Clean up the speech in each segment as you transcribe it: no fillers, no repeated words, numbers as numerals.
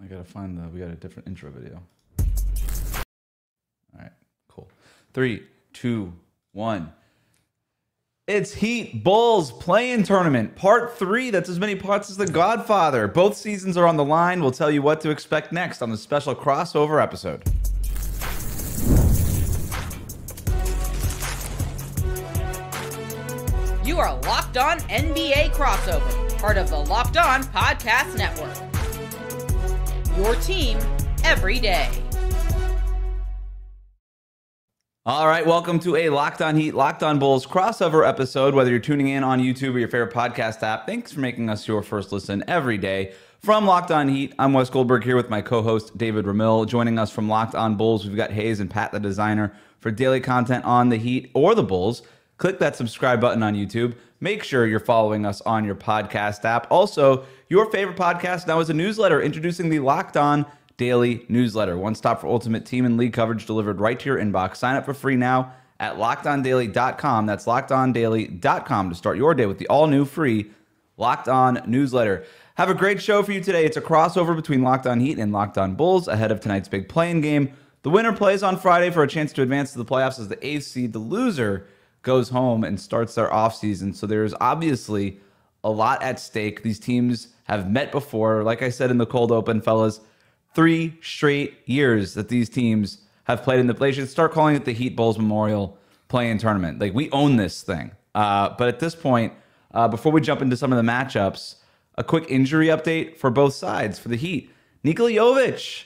I gotta find we got a different intro video. All right, cool. 3, 2, 1. It's Heat Bulls Play-In Tournament, Part 3. That's as many parts as The Godfather. Both seasons are on the line. We'll tell you what to expect next on the special crossover episode. You are Locked On NBA Crossover, part of the Locked On Podcast Network. Your team every day. All right, welcome to a Locked On Heat, Locked On Bulls crossover episode. Whether you're tuning in on YouTube or your favorite podcast app, thanks for making us your first listen every day. From Locked On Heat, I'm Wes Goldberg here with my co-host David Ramil. Joining us from Locked On Bulls, we've got Haize and Pat, the designer, for daily content on the Heat or the Bulls. Click that subscribe button on YouTube. Make sure you're following us on your podcast app. Also, your favorite podcast now is a newsletter introducing the Locked On Daily Newsletter. One stop for ultimate team and league coverage delivered right to your inbox. Sign up for free now at LockedOnDaily.com. That's LockedOnDaily.com to start your day with the all-new free Locked On newsletter. Have a great show for you today. It's a crossover between Locked On Heat and Locked On Bulls ahead of tonight's big play-in game. The winner plays on Friday for a chance to advance to the playoffs as the 8th seed. The loser goes home and starts their offseason. So there's obviously a lot at stake. These teams have met before. Like I said in the cold open, fellas, 3 straight years that these teams have played in the play. Should start calling it the Heat Bulls Memorial Play-In Tournament. Like, we own this thing. But at this point, before we jump into some of the matchups, a quick injury update for both sides. For the Heat, Nikola Jovic,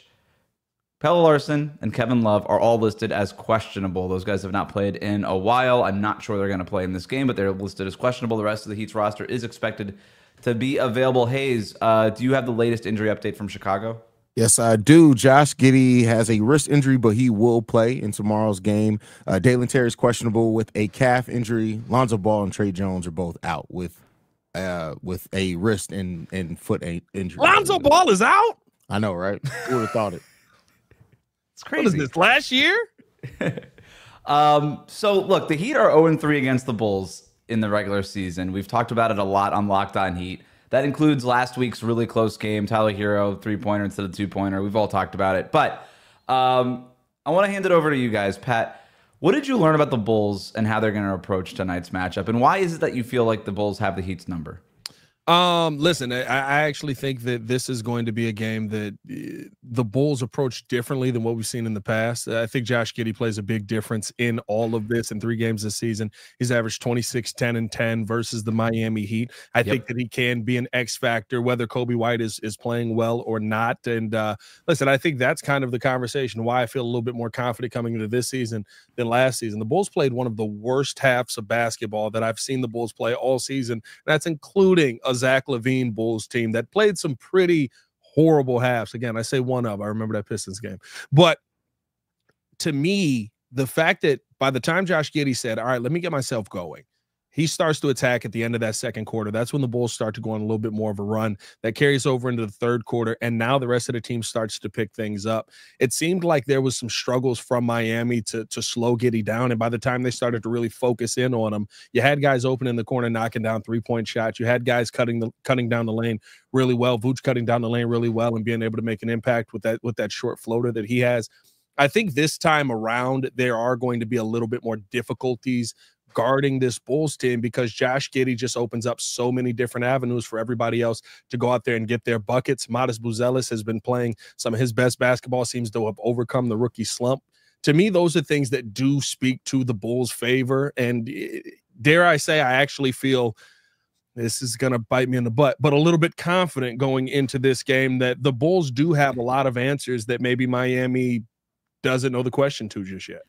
Pelle Larsson, and Kevin Love are all listed as questionable. Those guys have not played in a while. I'm not sure they're going to play in this game, but they're listed as questionable. The rest of the Heat's roster is expected to be available. Haize, do you have the latest injury update from Chicago? Yes, I do. Josh Giddey has a wrist injury, but he will play in tomorrow's game. Dalen Terry is questionable with a calf injury. Lonzo Ball and Trey Jones are both out with a wrist and foot injury. Lonzo Ball is out? I know, right? Who would have thought it? It's crazy. What is this, last year? So, look, the Heat are 0-3 against the Bulls in the regular season. We've talked about it a lot on Locked On Heat. That includes last week's really close game, Tyler Herro, 3-pointer instead of 2-pointer. We've all talked about it. But I want to hand it over to you guys. Pat, what did you learn about the Bulls and how they're going to approach tonight's matchup? And why is it that you feel like the Bulls have the Heat's number? Listen, I actually think that this is going to be a game that the Bulls approach differently than what we've seen in the past. I think Josh Giddey plays a big difference in all of this. In 3 games this season, he's averaged 26, 10, and 10 versus the Miami Heat. I think that he can be an X factor, whether Coby White is playing well or not. And listen, I think that's kind of the conversation, why I feel a little bit more confident coming into this season than last season. The Bulls played one of the worst halves of basketball that I've seen the Bulls play all season. That's including a Zach LaVine Bulls team that played some pretty horrible halves. Again, I say one of. I remember that Pistons game. But to me, the fact that by the time Josh Giddey said, all right, let me get myself going, he starts to attack at the end of that second quarter. That's when the Bulls start to go on a little bit more of a run that carries over into the third quarter. And now the rest of the team starts to pick things up. It seemed like there was some struggles from Miami to slow Giddey down. And by the time they started to really focus in on him, you had guys open in the corner, knocking down 3-point shots. You had guys cutting down the lane really well. Vooch cutting down the lane really well and being able to make an impact with that short floater that he has. I think this time around, there are going to be a little bit more difficulties guarding this Bulls team because Josh Giddey just opens up so many different avenues for everybody else to go out there and get their buckets. Modest Buzelis has been playing some of his best basketball, seems to have overcome the rookie slump. To me, those are things that do speak to the Bulls' favor. And dare I say, I actually feel this is going to bite me in the butt, but a little bit confident going into this game that the Bulls do have a lot of answers that maybe Miami doesn't know the question to just yet.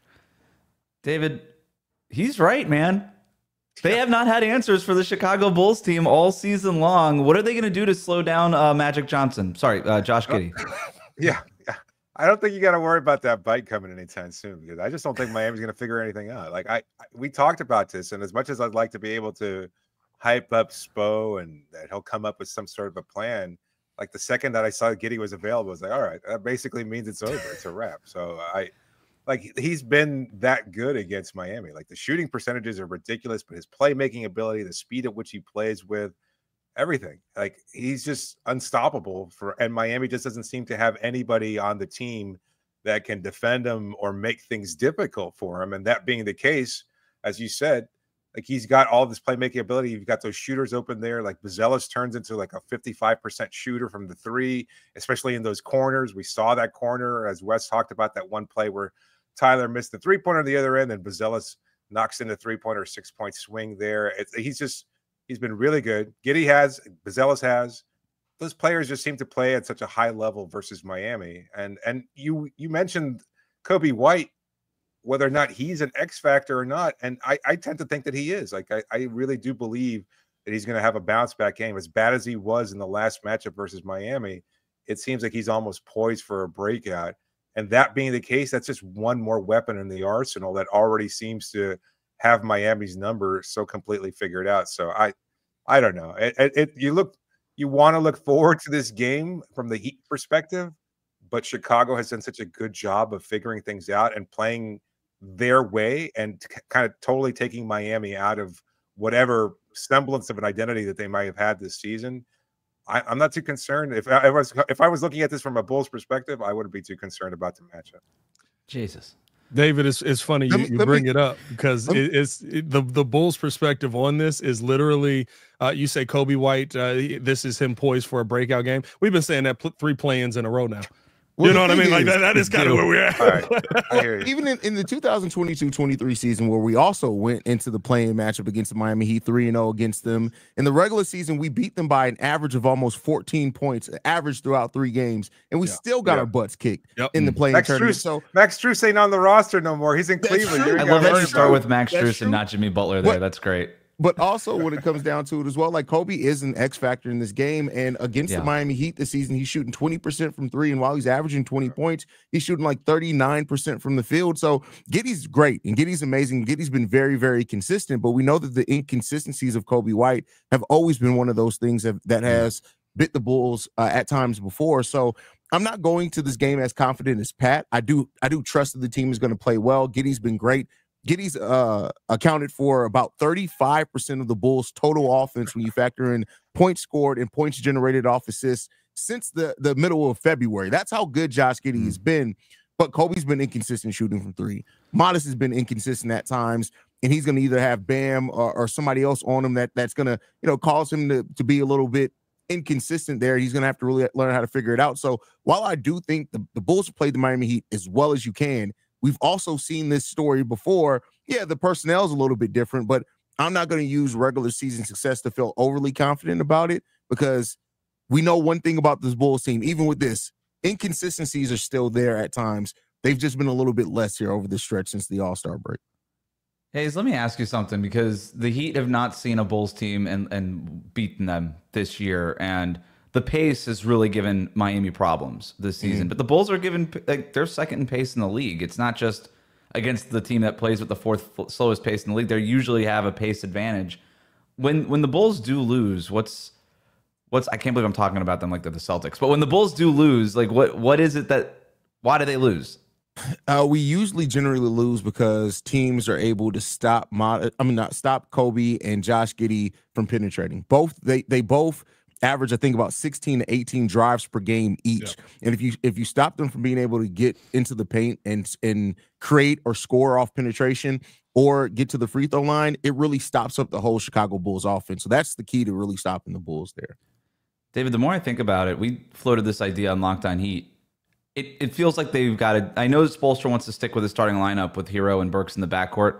David, he's right, man. They have not had answers for the Chicago Bulls team all season long. What are they going to do to slow down Magic Johnson? Sorry, Josh Giddey. Yeah. I don't think you got to worry about that bite coming anytime soon because I just don't think Miami's going to figure anything out. Like we talked about this, and as much as I'd like to be able to hype up Spo and that he'll come up with some sort of a plan, like the second that I saw Giddey was available, I was like, all right, that basically means it's over. It's a wrap. So he's been that good against Miami. Like the shooting percentages are ridiculous, but his playmaking ability, the speed at which he plays with, everything. Like he's just unstoppable and Miami just doesn't seem to have anybody on the team that can defend him or make things difficult for him. And that being the case, as you said, like he's got all this playmaking ability. You've got those shooters open there. Like Buzelis turns into like a 55% shooter from the three, especially in those corners. We saw that corner as Wes talked about that one play where Tyler missed the 3-pointer on the other end and Buzelis knocks in a 3-pointer, 6-point swing there. He's been really good. Giddey has, Buzelis has. Those players just seem to play at such a high level versus Miami. And you mentioned Coby White, whether or not he's an X factor or not. And I tend to think that he is. Like I really do believe that he's going to have a bounce back game. As bad as he was in the last matchup versus Miami, it seems like he's almost poised for a breakout. And that being the case, that's just one more weapon in the arsenal that already seems to have Miami's number so completely figured out. So I don't know. You want to look forward to this game from the Heat perspective, but Chicago has done such a good job of figuring things out and playing their way and kind of totally taking Miami out of whatever semblance of an identity that they might have had this season. I'm not too concerned. If I was looking at this from a Bulls perspective, I wouldn't be too concerned about the matchup. Jesus. David, it's funny you bring it up because the Bulls' perspective on this is literally you say Coby White, this is him poised for a breakout game. We've been saying that 3 play-ins in a row now. Well, you know what I mean? Like that is kind of where we're at. All right. I hear you. Even in the 2022-23 season, where we also went into the play-in matchup against the Miami Heat, 3-0 against them. In the regular season, we beat them by an average of almost 14 points, average throughout 3 games, and we still got our butts kicked in the play-in tournament. So Max Strus ain't on the roster no more. He's in Cleveland. I love that you start with Max Strus and not Jimmy Butler there. That's great. But also when it comes down to it as well, like Coby is an X factor in this game. And against the Miami Heat this season, he's shooting 20% from 3. And while he's averaging 20 points, he's shooting like 39% from the field. So Giddey's great and Giddey's amazing. Giddey's been very, very consistent. But we know that the inconsistencies of Coby White have always been one of those things that has bit the Bulls at times before. So I'm not going to this game as confident as Pat. I do trust that the team is going to play well. Giddey's been great. Giddey's accounted for about 35% of the Bulls' total offense when you factor in points scored and points generated off assists since the middle of February. That's how good Josh Giddey has been. But Coby's been inconsistent shooting from 3. Modest has been inconsistent at times, and he's going to either have Bam or somebody else on him that's going to cause him to be a little bit inconsistent there. He's going to have to really learn how to figure it out. So while I do think the Bulls have played the Miami Heat as well as you can, we've also seen this story before. Yeah, the personnel is a little bit different, but I'm not going to use regular season success to feel overly confident about it because we know one thing about this Bulls team, even with this, inconsistencies are still there at times. They've just been a little bit less here over the stretch since the All-Star break. Haize, let me ask you something because the Heat have not seen a Bulls team and beaten them this year, and the pace has really given Miami problems this season. But the Bulls are given they're second in pace in the league. It's not just against the team that plays with the 4th slowest pace in the league. They usually have a pace advantage. When the Bulls do lose, what's I can't believe I'm talking about them like they're the Celtics. But when the Bulls do lose, like what is it why do they lose? We usually generally lose because teams are able to stop Coby and Josh Giddey from penetrating. They both average, I think, about 16 to 18 drives per game each. Yeah. And if you stop them from being able to get into the paint and create or score off penetration or get to the free throw line, it really stops up the whole Chicago Bulls offense. So that's the key to really stopping the Bulls there. David, the more I think about it, we floated this idea on Locked On Heat. It feels like they've got it. I know Spoelstra wants to stick with his starting lineup with Herro and Burks in the backcourt.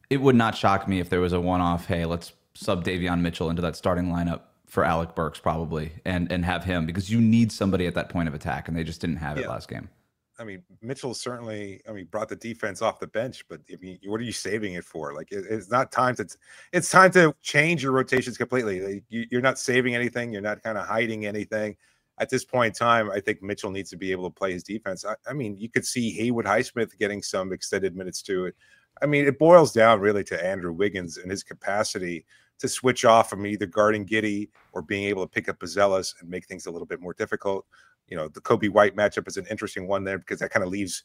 It would not shock me if there was a one-off, hey, let's sub Davion Mitchell into that starting lineup for Alec Burks probably and have him because you need somebody at that point of attack, and they just didn't have it last game. I mean, Mitchell certainly, brought the defense off the bench, but what are you saving it for? Like, it's not time to, it's time to change your rotations completely. Like, you're not saving anything. You're not kind of hiding anything. At this point in time, I think Mitchell needs to be able to play his defense. I mean, you could see Haywood Highsmith getting some extended minutes to it. I mean, it boils down really to Andrew Wiggins and his capacity to switch off from either guarding Giddey or being able to pick up Buzelis and make things a little bit more difficult. The Coby White matchup is an interesting one there because that kind of leaves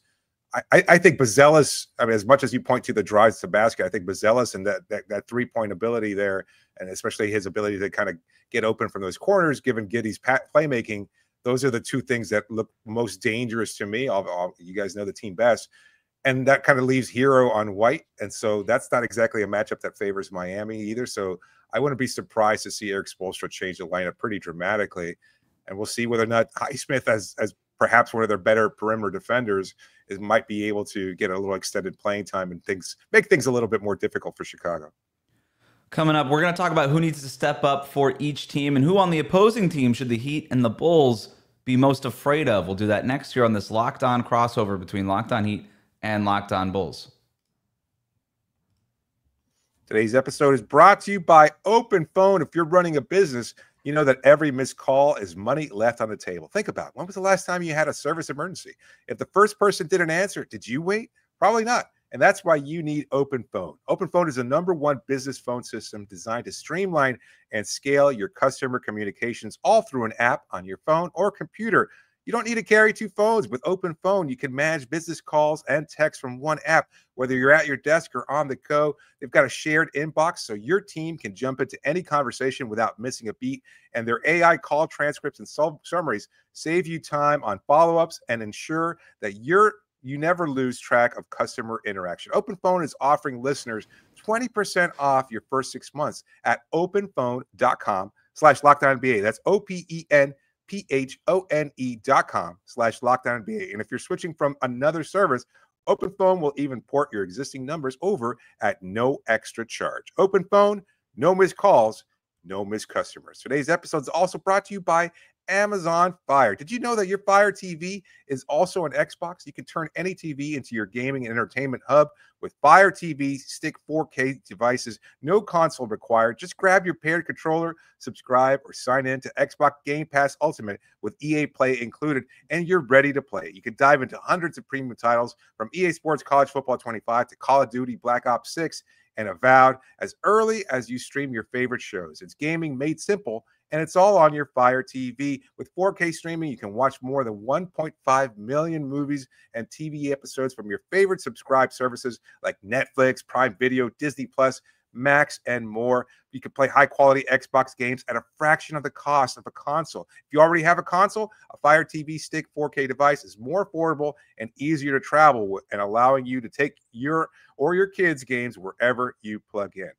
I think Buzelis, I mean, as much as you point to the drives to basket, I think Buzelis and that 3-point ability there, and especially his ability to kind of get open from those corners, given Giddey's playmaking, those are the two things that look most dangerous to me. You guys know the team best. And that kind of leaves Herro on White. And so that's not exactly a matchup that favors Miami either. So I wouldn't be surprised to see Erik Spoelstra change the lineup pretty dramatically. And we'll see whether or not Highsmith, as perhaps one of their better perimeter defenders, might be able to get a little extended playing time and make things a little bit more difficult for Chicago. Coming up, we're going to talk about who needs to step up for each team and who on the opposing team should the Heat and the Bulls be most afraid of. We'll do that next year on this Locked On crossover between Locked On Heat and Locked On Bulls. Today's episode is brought to you by Open Phone. If you're running a business, you know that every missed call is money left on the table. Think about it. When was the last time you had a service emergency? If the first person didn't answer, did you wait? Probably not. And that's why you need Open Phone. Open Phone is the #1 business phone system designed to streamline and scale your customer communications all through an app on your phone or computer. You don't need to carry 2 phones. With Open Phone, you can manage business calls and texts from one app. Whether you're at your desk or on the go, they've got a shared inbox so your team can jump into any conversation without missing a beat. And their AI call transcripts and summaries save you time on follow-ups and ensure that you never lose track of customer interaction. Open Phone is offering listeners 20% off your first 6 months at openphone.com/LockedOnNBA. That's OPENPHONE.com/LockedOnNBA. And if you're switching from another service, Open Phone will even port your existing numbers over at no extra charge. Open Phone, no missed calls, no missed customers. Today's episode is also brought to you by Amazon Fire. Did you know that your Fire TV is also an Xbox? You can turn any TV into your gaming and entertainment hub with Fire TV Stick 4K devices. No console required. Just grab your paired controller, subscribe, or sign in to Xbox Game Pass Ultimate with EA Play included, and you're ready to play. You can dive into hundreds of premium titles from EA Sports College Football 25 to Call of Duty Black Ops 6 and Avowed as early as you stream your favorite shows. It's gaming made simple, and it's all on your Fire TV. With 4K streaming, you can watch more than 1.5 million movies and TV episodes from your favorite subscribed services like Netflix, Prime Video, Disney Plus, Max, and more. You can play high-quality Xbox games at a fraction of the cost of a console. If you already have a console, a Fire TV Stick 4K device is more affordable and easier to travel with, and allowing you to take your or your kids' games wherever you plug in.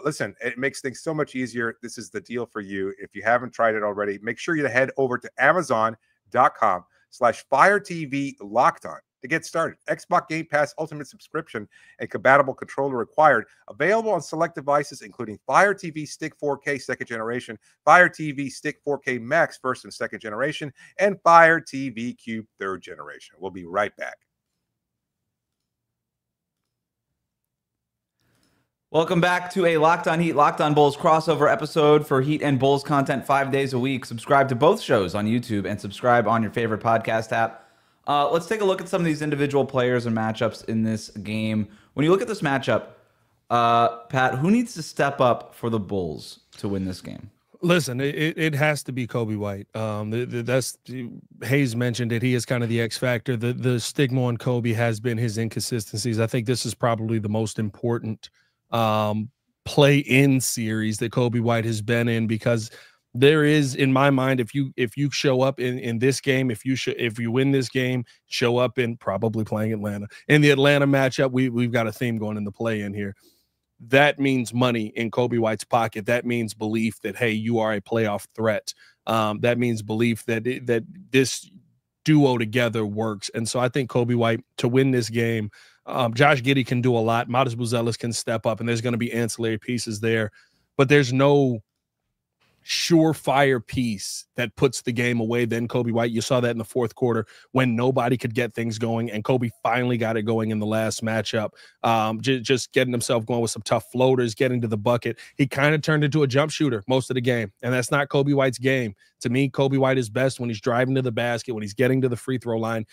Listen, it makes things so much easier. This is the deal for you. If you haven't tried it already, make sure you head over to Amazon.com/Fire TV Locked On to get started. Xbox Game Pass Ultimate subscription and compatible controller required. Available on select devices, including Fire TV Stick 4K 2nd generation, Fire TV Stick 4K Max 1st and 2nd generation, and Fire TV Cube 3rd generation. We'll be right back. Welcome back to a Locked On Heat, Locked On Bulls crossover episode for Heat and Bulls content 5 days a week. Subscribe to both shows on YouTube and subscribe on your favorite podcast app. Let's take a look at some of these individual players and matchups in this game. When you look at this matchup, Pat, who needs to step up for the Bulls to win this game? Listen, it has to be Coby White. That's Haize mentioned it. He is kind of the X factor. The stigma on Coby has been his inconsistencies. I think this is probably the most important play-in series that Coby White has been in, because there is, in my mind, if you show up in this game, if you win this game, show up in probably playing Atlanta. In the Atlanta matchup, we've got a theme going in the play-in here. That means money in Coby White's pocket. That means belief that, hey, you are a playoff threat. That means belief that this duo together works. And so I think Coby White, to win this game, Josh Giddey can do a lot. Modest Buzelis can step up, and there's going to be ancillary pieces there. But there's no surefire piece that puts the game away than Coby White. You saw that in the fourth quarter when nobody could get things going, and Coby finally got it going in the last matchup. Just getting himself going with some tough floaters, getting to the bucket. He kind of turned into a jump shooter most of the game, and that's not Coby White's game. To me, Coby White is best when he's driving to the basket, when he's getting to the free throw line.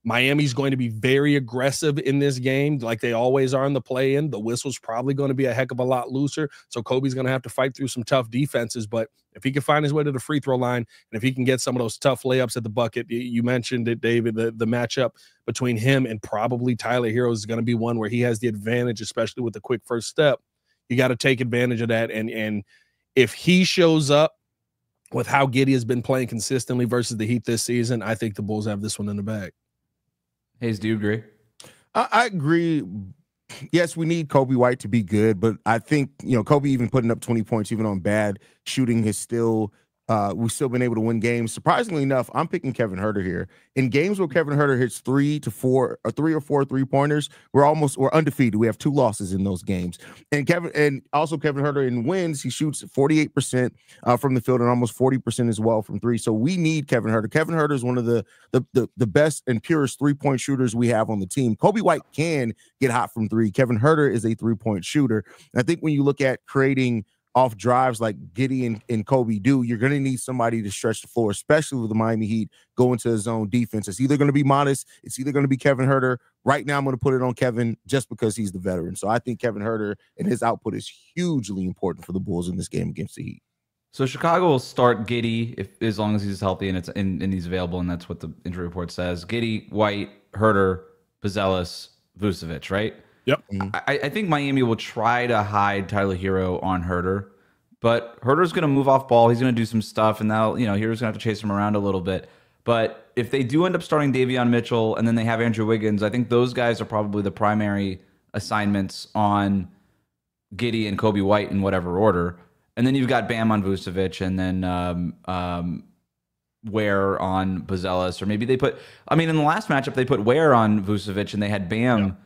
Miami's going to be very aggressive in this game, like they always are in the play-in. The whistle's probably going to be a heck of a lot looser, so Coby's going to have to fight through some tough defenses. But if he can find his way to the free throw line, and if he can get some of those tough layups at the bucket, you mentioned it, David, the matchup between him and probably Tyler Herro is going to be one where he has the advantage, especially with the quick first step. You got to take advantage of that, and if he shows up with how Giddey has been playing consistently versus the Heat this season, I think the Bulls have this one in the bag. Haize, do you agree? I agree. Yes, we need Coby White to be good, but I think, Coby even putting up 20 points, even on bad shooting, is still we've still been able to win games. Surprisingly enough, I'm picking Kevin Herter here. In games where Kevin Herter hits 3 or 4 3-pointers, we're undefeated. We have 2 losses in those games. And Kevin Herter in wins, he shoots 48% from the field and almost 40% as well from 3. So we need Kevin Herter. Kevin Herter is one of the best and purest 3-point shooters we have on the team. Coby White can get hot from 3. Kevin Herter is a 3-point shooter. And I think when you look at creating off drives like Giddey and Coby do, you're going to need somebody to stretch the floor, especially with the Miami Heat going to a zone defense. It's either going to be Modest, it's either going to be Kevin Herter. Right now, I'm going to put it on Kevin just because he's the veteran. So I think Kevin Herter and his output is hugely important for the Bulls in this game against the Heat. So Chicago will start Giddey as long as he's healthy and he's available, and that's what the injury report says. Giddey, White, Herter, Buzelis, Vucevic, right? Yep. I think Miami will try to hide Tyler Herro on Herter, but Herter's going to move off ball. He's going to do some stuff, and now Herro's going to have to chase him around a little bit. But if they do end up starting Davion Mitchell and then they have Andrew Wiggins, I think those guys are probably the primary assignments on Giddey and Coby White in whatever order. And then you've got Bam on Vucevic, and then Ware on Buzelis, or maybe they put. I mean, in the last matchup they put Ware on Vucevic, and they had Bam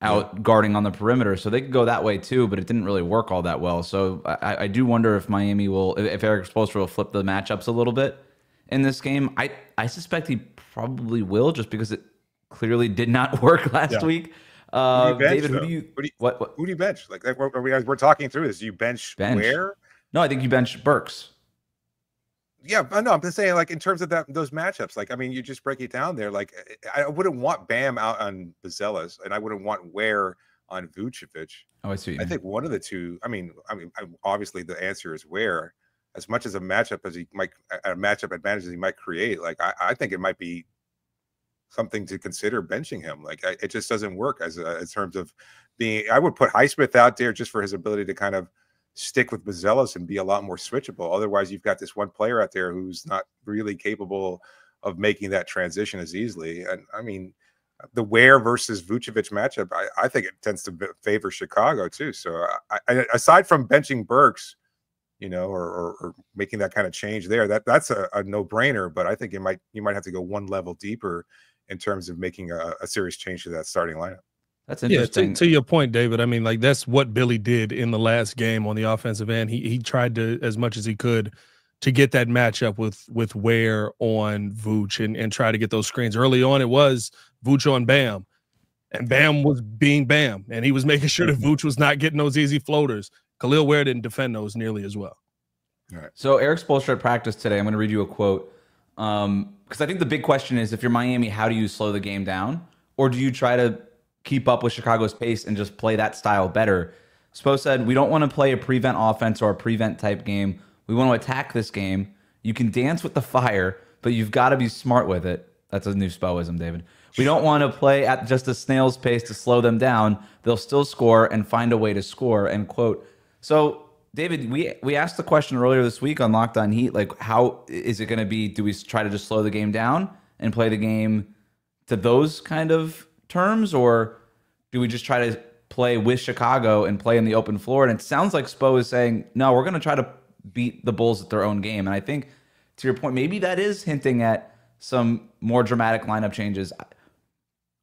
out guarding on the perimeter, so they could go that way too, but it didn't really work all that well. So I do wonder if Miami if Erik Spoelstra will flip the matchups a little bit in this game. I suspect he probably will, just because it clearly did not work last week. David, who do you bench? Like we're talking through this. Do you bench Ware? No, I think you bench Burks. Yeah, no, I'm just saying, like, in terms of those matchups, like, I mean, you just break it down there. Like, I wouldn't want Bam out on Buzelis, and I wouldn't want Ware on Vucevic. Oh, I see. I think one of the two. I mean, obviously the answer is Ware. As much as a matchup advantage as he might create, like, I think it might be something to consider benching him. Like, it just doesn't work in terms of being. I would put Highsmith out there just for his ability to kind of stick with Buzelis and be a lot more switchable. Otherwise, you've got this one player out there who's not really capable of making that transition as easily. And I mean, the Ware versus Vucevic matchup, I think it tends to favor Chicago too. So aside from benching Burks, or making that kind of change there, that's a no-brainer. But I think you might have to go one level deeper in terms of making a serious change to that starting lineup. That's interesting. Yeah, to your point, David. I mean, like, that's what Billy did in the last game on the offensive end. He tried to, as much as he could, to get that matchup with Ware on Vooch and try to get those screens. Early on, it was Vooch on Bam, and Bam was being Bam, and he was making sure that Vooch was not getting those easy floaters. Khalil Ware didn't defend those nearly as well. All right. So Erik Spoelstra at practice today, I'm going to read you a quote, because I think the big question is, if you're Miami, how do you slow the game down? Or do you try to keep up with Chicago's pace and just play that style better? Spo said, we don't want to play a prevent offense or a prevent type game. We want to attack this game. You can dance with the fire, but you've got to be smart with it. That's a new Spoism, David. We don't want to play at just a snail's pace to slow them down. They'll still score and find a way to score, end quote. So, David, we asked the question earlier this week on Locked On Heat, like, how is it going to be? Do we try to just slow the game down and play the game to those kind of terms, or do we just try to play with Chicago and play in the open floor? And it sounds like Spo is saying, no, we're going to try to beat the Bulls at their own game. And I think, to your point, maybe that is hinting at some more dramatic lineup changes.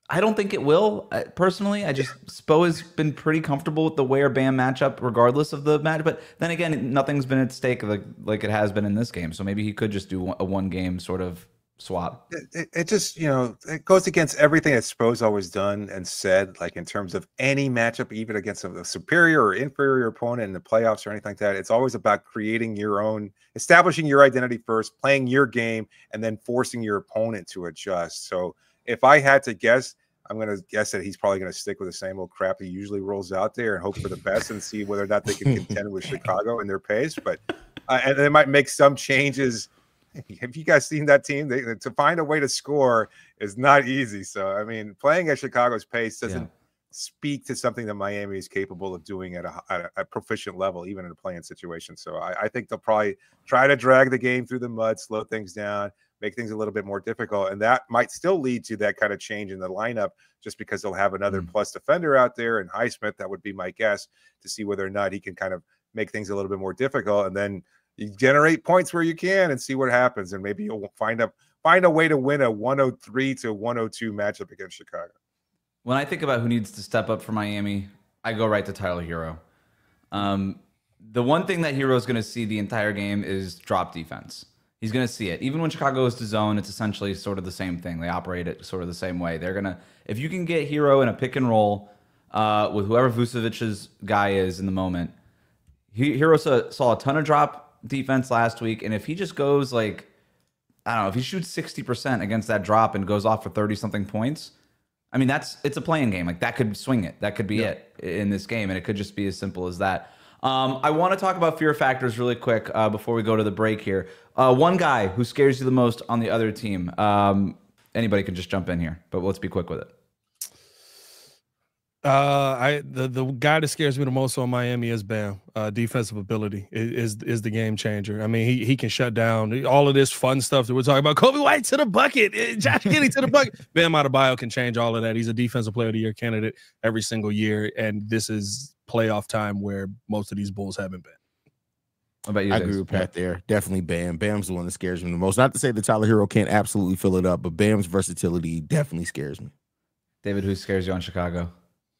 I don't think it will, personally. Spo has been pretty comfortable with the Ware Bam matchup regardless of the match. But then again, nothing's been at stake like it has been in this game. So maybe he could just do a one-game sort of swap. It just, it goes against everything that Spo's always done and said, like, in terms of any matchup, even against a superior or inferior opponent in the playoffs or anything like that. It's always about creating your own, establishing your identity first, playing your game, and then forcing your opponent to adjust. So if I had to guess, I'm going to guess that he's probably going to stick with the same old crap he usually rolls out there and hope for the best and see whether or not they can contend with Chicago in their pace. But and they might make some changes. Have you guys seen that team? To find a way to score is not easy. So, I mean, playing at Chicago's pace doesn't speak to something that Miami is capable of doing at a proficient level, even in a playing situation. So I think they'll probably try to drag the game through the mud, slow things down, make things a little bit more difficult. And that might still lead to that kind of change in the lineup just because they'll have another plus defender out there. And Highsmith, that would be my guess, to see whether or not he can kind of make things a little bit more difficult. And then you generate points where you can and see what happens. And maybe you'll find a way to win a 103 to 102 matchup against Chicago. When I think about who needs to step up for Miami, I go right to Tyler Herro. The one thing that Herro is going to see the entire game is drop defense. He's going to see it. Even when Chicago goes to zone, it's essentially sort of the same thing. They operate it sort of the same way. They're going to, if you can get Herro in a pick and roll with whoever Vucevic's guy is in the moment, Herro saw a ton of drop defense last week. And if he just goes like, I don't know, if he shoots 60% against that drop and goes off for 30-something points, I mean, it's a playing game. Like, that could swing it. That could be it in this game, and it could just be as simple as that. I want to talk about fear factors really quick before we go to the break here. One guy who scares you the most on the other team. Anybody can just jump in here, but let's be quick with it. The guy that scares me the most on Miami is Bam. Defensive ability is the game changer. I mean, he can shut down all of this fun stuff that we're talking about. Coby White to the bucket, Josh Giddey to the bucket. Bam Adebayo can change all of that. He's a defensive player of the year candidate every single year, and this is playoff time where most of these Bulls haven't been. What about you? I agree with Pat there. Definitely Bam. Bam's the one that scares me the most. Not to say that Tyler Herro can't absolutely fill it up, but Bam's versatility definitely scares me. David, who scares you on Chicago?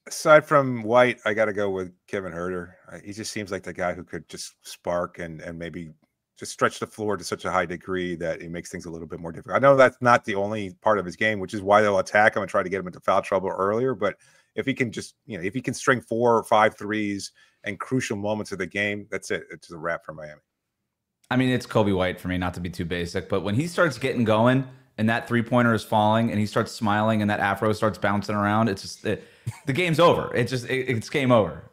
Aside from White, I got to go with Kevin Herter. He just seems like the guy who could just spark and maybe just stretch the floor to such a high degree that it makes things a little bit more difficult. I know that's not the only part of his game, which is why they'll attack him and try to get him into foul trouble earlier. But if he can just, if he can string 4 or 5 threes and crucial moments of the game, that's it. It's a wrap for Miami. I mean, it's Coby White for me, not to be too basic, but when he starts getting going and that three-pointer is falling and he starts smiling and that afro starts bouncing around, it's just the game's over. It's game over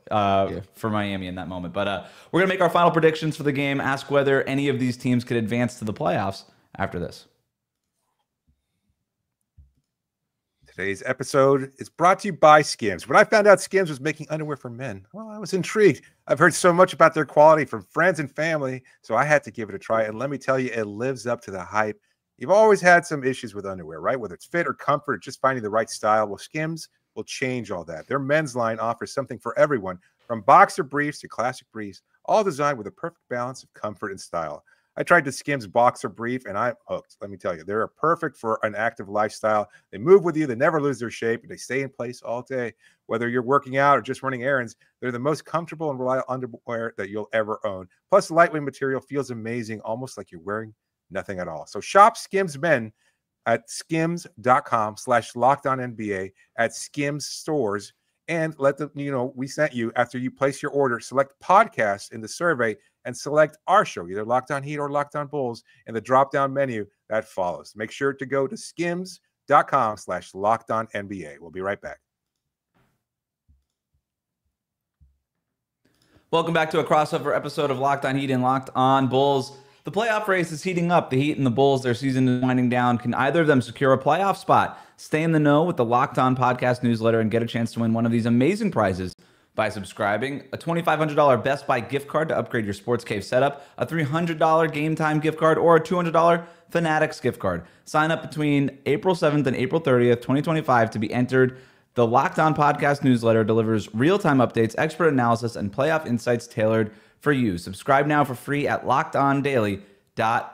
for Miami in that moment. But we're going to make our final predictions for the game, ask whether any of these teams could advance to the playoffs after this. Today's episode is brought to you by Skims. When I found out Skims was making underwear for men, well, I was intrigued. I've heard so much about their quality from friends and family, so I had to give it a try. And let me tell you, it lives up to the hype. You've always had some issues with underwear, right? Whether it's fit or comfort, or just finding the right style. Well, Skims will change all that. Their men's line offers something for everyone, from boxer briefs to classic briefs, all designed with a perfect balance of comfort and style. I tried the Skims boxer brief, and I'm hooked. Let me tell you, they're perfect for an active lifestyle. They move with you. They never lose their shape, and they stay in place all day. Whether you're working out or just running errands, they're the most comfortable and reliable underwear that you'll ever own. Plus, the lightweight material feels amazing, almost like you're wearing nothing at all. So shop Skims Men at skims.com/LockedOnNBA at Skims stores, and let them we sent you. After you place your order, select podcast in the survey and select our show, either Locked On Heat or Locked On Bulls, in the drop-down menu that follows. Make sure to go to skims.com/LockedOnNBA. We'll be right back. Welcome back to a crossover episode of Locked On Heat and Locked On Bulls. The playoff race is heating up. The Heat and the Bulls, their season is winding down. Can either of them secure a playoff spot? Stay in the know with the Locked On podcast newsletter and get a chance to win one of these amazing prizes by subscribing. A $2,500 Best Buy gift card to upgrade your Sports Cave setup, a $300 Game Time gift card, or a $200 Fanatics gift card. Sign up between April 7th and April 30th, 2025 to be entered. The Locked On podcast newsletter delivers real-time updates, expert analysis, and playoff insights tailored for you. Subscribe now for free at LockedOnDaily.com.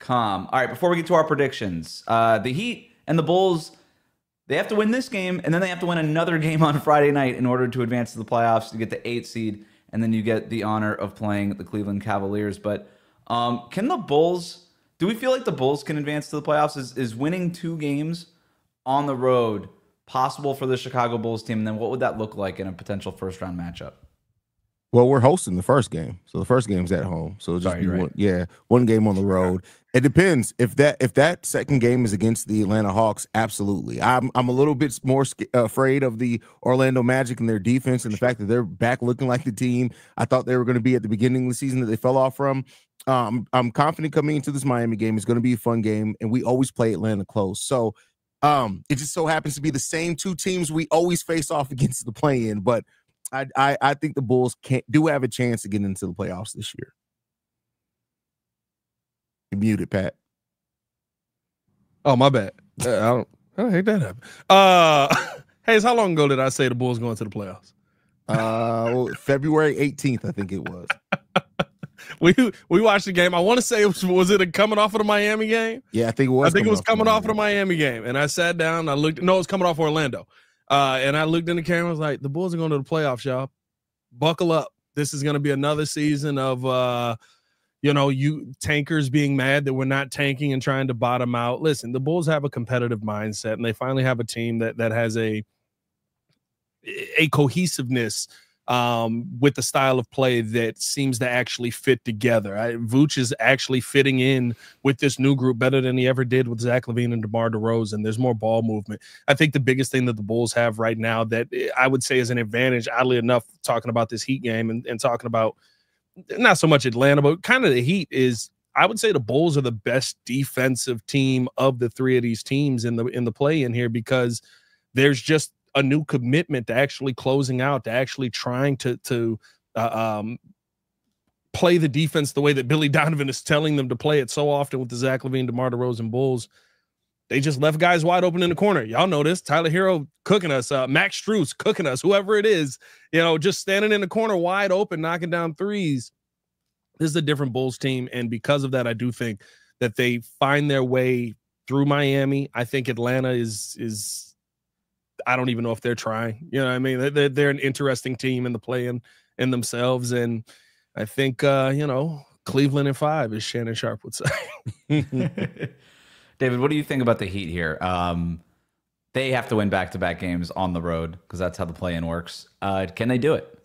All right, before we get to our predictions, the Heat and the Bulls, they have to win this game, and then they have to win another game on Friday night in order to advance to the playoffs. You get the 8th seed, and then you get the honor of playing the Cleveland Cavaliers. But can the Bulls, do we feel like the Bulls can advance to the playoffs? Is winning 2 games on the road possible for the Chicago Bulls team? And then what would that look like in a potential first-round matchup? Well, we're hosting the first game, so the first game's at home. So it'll just be one game on the road. It depends if that second game is against the Atlanta Hawks. Absolutely, I'm a little bit more afraid of the Orlando Magic and their defense and the fact that they're back looking like the team I thought they were going to be at the beginning of the season that they fell off from. I'm confident coming into this Miami game. It's going to be a fun game, and we always play Atlanta close. So it just so happens to be the same two teams we always face off against the play-in, but. I think the Bulls do have a chance to get into the playoffs this year. You're muted, Pat. Oh, my bad. I hate that happen. Haize, how long ago did I say the Bulls going to the playoffs? February 18th, I think it was. We watched the game. I want to say was it coming off of the Miami game? Yeah, I think it was. I think it was coming off of the Miami game, and I sat down. I looked. No, it was coming off Orlando. And I looked in the camera. I was like, the Bulls are going to the playoffs, y'all. Buckle up. This is going to be another season of, you tankers being mad that we're not tanking and trying to bottom out. Listen, the Bulls have a competitive mindset, and they finally have a team that has a cohesiveness with the style of play that seems to actually fit together. Vooch is actually fitting in with this new group better than he ever did with Zach LaVine and DeMar DeRozan. There's more ball movement. I think the biggest thing that the Bulls have right now that I would say is an advantage, oddly enough, talking about this Heat game and talking about not so much Atlanta, but kind of the Heat is, I would say the Bulls are the best defensive team of the three of these teams in the play-in here because there's just a new commitment to actually closing out, to actually trying to play the defense the way that Billy Donovan is telling them to play it so often with the Zach LaVine, DeMar DeRozan Bulls. They just left guys wide open in the corner. Y'all know this. Tyler Herro cooking us, Max Strus cooking us, whoever it is, just standing in the corner wide open, knocking down threes. This is a different Bulls team, and because of that, I do think that they find their way through Miami. I think Atlanta is I don't even know if they're trying. You know what I mean? They're an interesting team in the play-in in themselves. And I think, Cleveland in 5, as Shannon Sharp would say. David, what do you think about the Heat here? They have to win back-to-back games on the road because that's how the play-in works. Can they do it?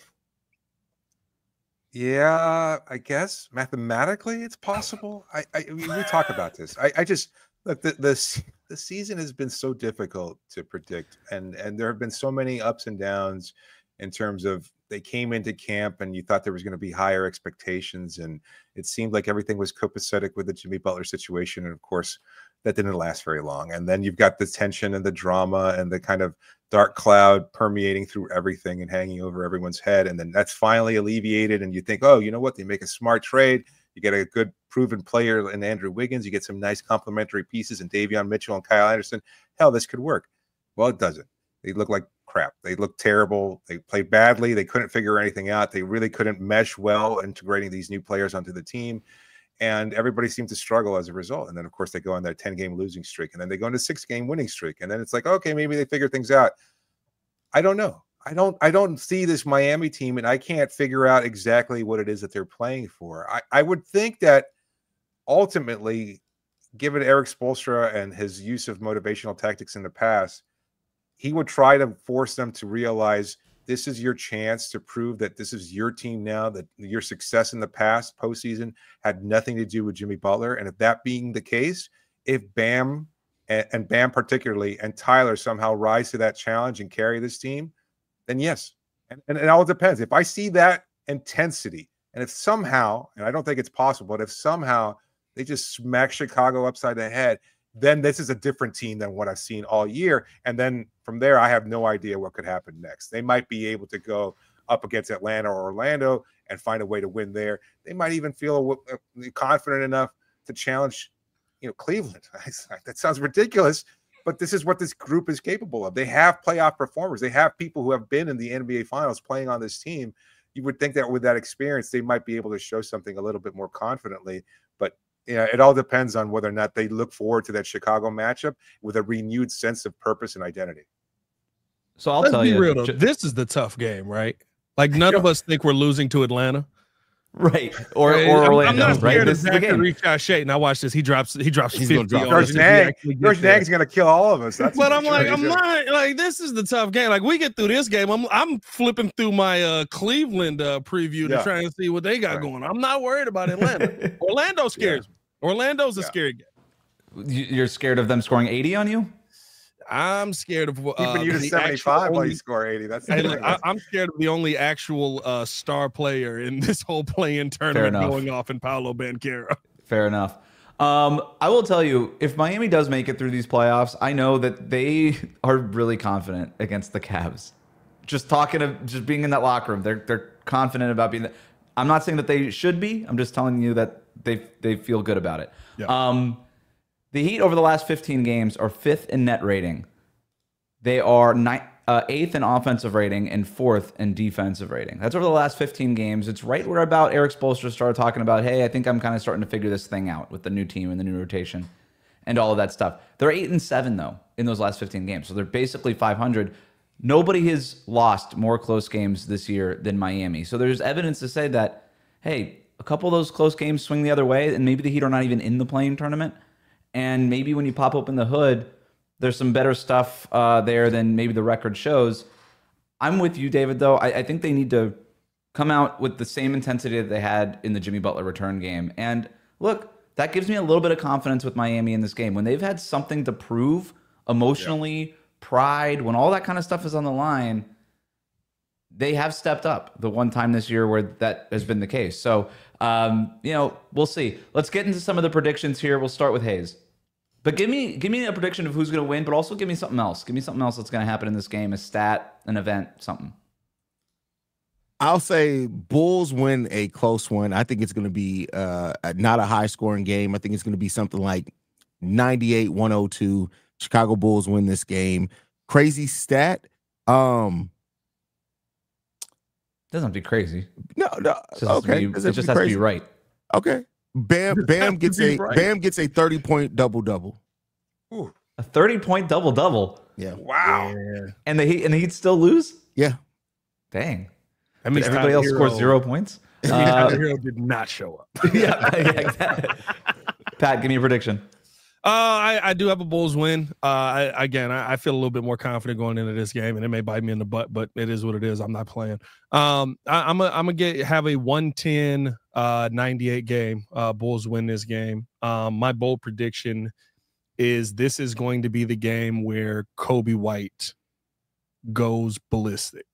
Yeah, I guess mathematically it's possible. We talk about this. I just look, the season has been so difficult to predict, and there have been so many ups and downs in terms of they came into camp and you thought there was going to be higher expectations, and it seemed like everything was copacetic with the Jimmy Butler situation, and of course that didn't last very long. And then you've got the tension and the drama and the kind of dark cloud permeating through everything and hanging over everyone's head, and then that's finally alleviated, and you think, oh, you know what, they make a smart trade. You get a good proven player in Andrew Wiggins. You get some nice complementary pieces in Davion Mitchell and Kyle Anderson. Hell, this could work. Well, it doesn't. They look like crap. They look terrible. They played badly. They couldn't figure anything out. They really couldn't mesh well integrating these new players onto the team. And everybody seemed to struggle as a result. And then, of course, they go on their 10-game losing streak. And then they go into 6-game winning streak. And then it's like, okay, maybe they figure things out. I don't know. I don't see this Miami team, and I can't figure out exactly what it is that they're playing for. I would think that ultimately, given Erik Spoelstra and his use of motivational tactics in the past, he would try to force them to realize this is your chance to prove that this is your team now, that your success in the past postseason had nothing to do with Jimmy Butler. And if that being the case, if Bam and Bam particularly and Tyler somehow rise to that challenge and carry this team, then yes. And it all depends. If I see that intensity, and if somehow, and I don't think it's possible, but if somehow they just smack Chicago upside the head, then this is a different team than what I've seen all year. And then from there, I have no idea what could happen next. They might be able to go up against Atlanta or Orlando and find a way to win there. They might even feel confident enough to challenge, Cleveland. That sounds ridiculous, but this is what this group is capable of. They have playoff performers. They have people who have been in the NBA Finals playing on this team. You would think that with that experience, they might be able to show something a little bit more confidently. But it all depends on whether or not they look forward to that Chicago matchup with a renewed sense of purpose and identity. So Let's tell you, real though, this is the tough game, right? Like none of us think we're losing to Atlanta. Right. Or I'm Orlando, not right? scared This of is the game. Zachary Shea. Now watch this. He drops He's gonna 50 drop on us if he actually gets George there. Nag's going to kill all of us. That's But for I'm sure. like, He's I'm gonna- not like this is the tough game. Like we get through this game, I'm flipping through my Cleveland preview to try and see what they got going. I'm not worried about Atlanta. Orlando scares me. Orlando's a scary game. You're scared of them scoring 80 on you? I'm scared of keeping you to 75 while you score 80. That's the thing. I'm scared of the only actual star player in this whole play-in tournament going off in Paolo Banchero. Fair enough. I will tell you, if Miami does make it through these playoffs, I know that they are really confident against the Cavs. Just being in that locker room, they're confident about being. I'm not saying that they should be. I'm just telling you that they feel good about it. Yeah. The Heat over the last 15 games are 5th in net rating. They are 8th in offensive rating and 4th in defensive rating. That's over the last 15 games. It's right where about Erik Spoelstra started talking about, hey, I think I'm kind of starting to figure this thing out with the new team and the new rotation and all of that stuff. They're 8-7 though in those last 15 games, so they're basically 500. Nobody has lost more close games this year than Miami. So there's evidence to say that, hey, a couple of those close games swing the other way, and maybe the Heat are not even in the play-in tournament. And maybe when you pop open the hood, there's some better stuff there than maybe the record shows. I'm with you, David, though. I think they need to come out with the same intensity that they had in the Jimmy Butler return game. And look, that gives me a little bit of confidence with Miami in this game. When they've had something to prove emotionally, pride, when all that kind of stuff is on the line, they have stepped up the one time this year where that has been the case. So, we'll see. Let's get into some of the predictions here. We'll start with Haize. But give me a prediction of who's going to win, but also give me something else. Give me something else that's going to happen in this game, a stat, an event, something. I'll say Bulls win a close one. I think it's going to be not a high-scoring game. I think it's going to be something like 98-102. Chicago Bulls win this game. Crazy stat. Doesn't have to be crazy. No. Okay. It just has to be right. Okay. Bam gets a 30-point double-double. A 30-point double-double. Yeah. Wow. Yeah. And the Heat still lose? Yeah. Dang. I mean, everybody else scores 0 points. Herro did not show up. Yeah. Pat, give me a prediction. I do have a Bulls win. I feel a little bit more confident going into this game, and it may bite me in the butt, but it is what it is. I'm not playing. I'm gonna have a 110-98 game. Bulls win this game. My bold prediction is this is going to be the game where Coby White goes ballistic.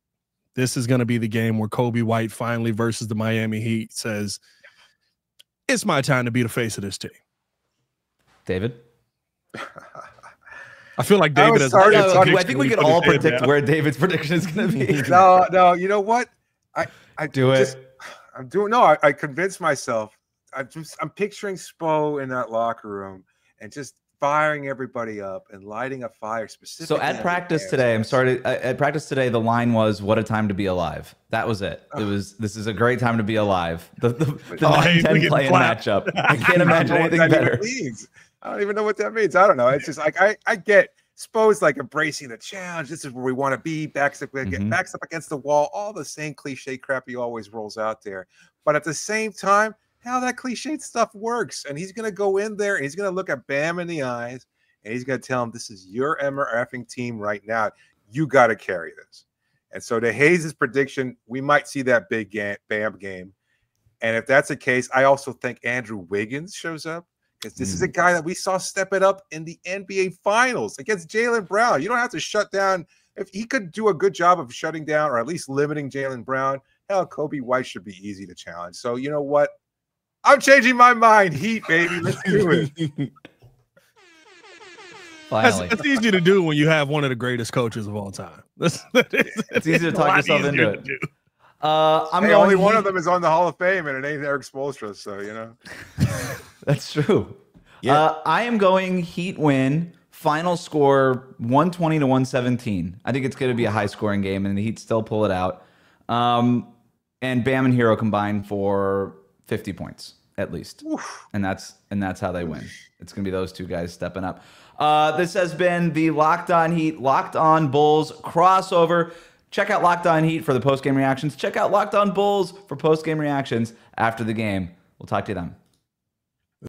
This is going to be the game where Coby White finally versus the Miami Heat says, "It's my time to be the face of this team." David? I feel like David has. I think we can all predict where David's prediction is going to be. No. You know what? I do it. I convinced myself. I'm picturing Spo in that locker room and just firing everybody up and lighting a fire specifically. So at practice today, at practice today, the line was, "What a time to be alive." That was it. It was, "This is a great time to be alive." The 9-10 play-in matchup. I can't imagine anything better. I don't even know what that means. I don't know. It's just like I get Spo's like embracing the challenge. This is where we want to be. Backs up against the wall. All the same cliche crap he always rolls out there. But at the same time, how that cliche stuff works. And he's going to go in there and he's going to look at Bam in the eyes and he's going to tell him, "This is your effing team right now. You got to carry this." And so to Haize's prediction, we might see that big Bam game. And if that's the case, I also think Andrew Wiggins shows up. Because this is a guy that we saw step it up in the NBA Finals against Jaylen Brown. You don't have to shut down. If he could do a good job of shutting down or at least limiting Jaylen Brown, hell, Coby White should be easy to challenge. So you know what? I'm changing my mind. Heat, baby. Let's do it. Finally. That's easy to do when you have one of the greatest coaches of all time. It's easy to talk yourself into it. Only one of them is on the Hall of Fame, and it ain't Erik Spoelstra, so you know. That's true. Yeah. I am going Heat win. Final score 120-117. I think it's going to be a high scoring game, and the Heat still pull it out. And Bam and Herro combine for 50 points at least. Oof. And that's how they win. It's going to be those two guys stepping up. This has been the Locked On Heat, Locked On Bulls crossover. Check out Locked On Heat for the post-game reactions. Check out Locked On Bulls for post-game reactions after the game. We'll talk to you then.